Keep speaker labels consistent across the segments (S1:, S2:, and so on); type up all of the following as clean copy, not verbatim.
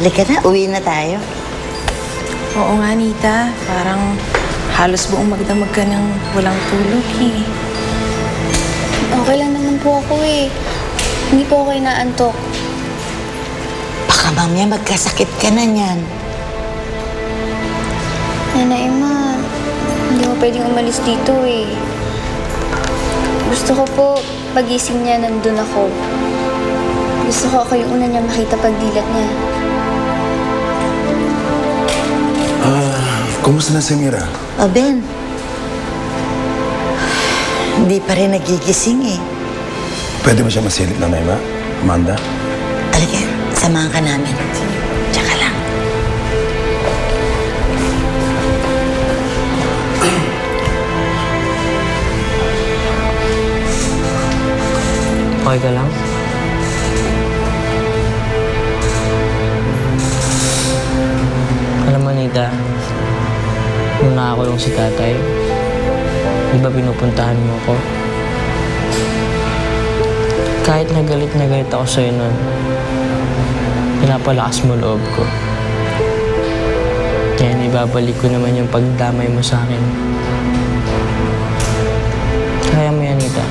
S1: Halika na, uwi na tayo.
S2: Oo nga, Nita. Parang halos buong magdamag ka ng walang tulog eh.
S3: Okay lang naman po ako eh. Hindi po ako inaantok.
S1: Baka mamaya magkasakit ka na niyan.
S3: Nanay Ma, hindi ko pwedeng umalis dito eh. Gusto ko po, pagising niya, nandun ako. Gusto ko ako yung una niya makita pagdilat niya.
S4: Kumusta na si Mira?
S1: O, Ben. Hindi pa rin nagigising eh.
S4: Pwede mo siya masilip na may ma? Amanda?
S1: Halika, samahan ka namin. Tsaka lang.
S5: Okay ka lang? Alam mo, Nita, nung nakakulong si tatay, di ba pinupuntahan mo ko? Kahit na galit ako sa'yo nun, pinapalakas mo loob ko. Kaya ibabalik ko naman yung pagdamay mo sa akin. Kaya mo yan, Nita.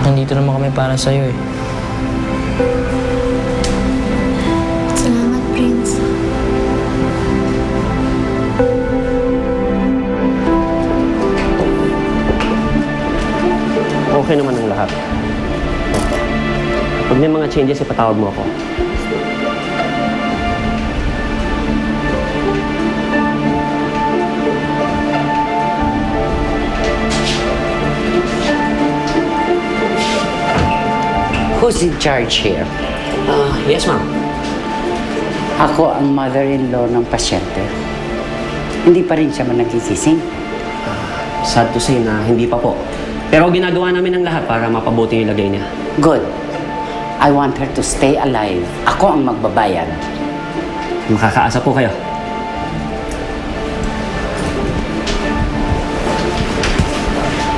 S5: Nandito naman kami para sa'yo eh.
S3: Salamat, Prince.
S6: Okay naman ang lahat. Pag may mga changes, ipatawag mo ako.
S7: Who's in charge here?
S6: Yes, ma'am.
S7: Ako ang mother-in-law ng pasyente. Hindi pa rin siya nagigising.
S6: Sad to say na hindi pa po. Pero ginagawa namin ang lahat para mapabuti yung lagay niya.
S7: Good. I want her to stay alive. Ako ang magbabayad.
S6: Makakaasa po kayo.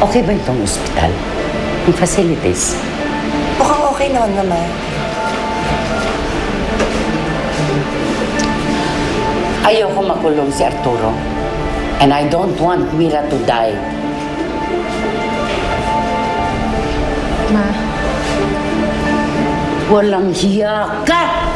S7: Okay ba itong ospital? Yung facilities?
S2: Mukhang okay naman.
S7: Ayoko makulong si Arturo. And I don't want Mira to die.
S2: Ma,
S7: Walang hiya ka!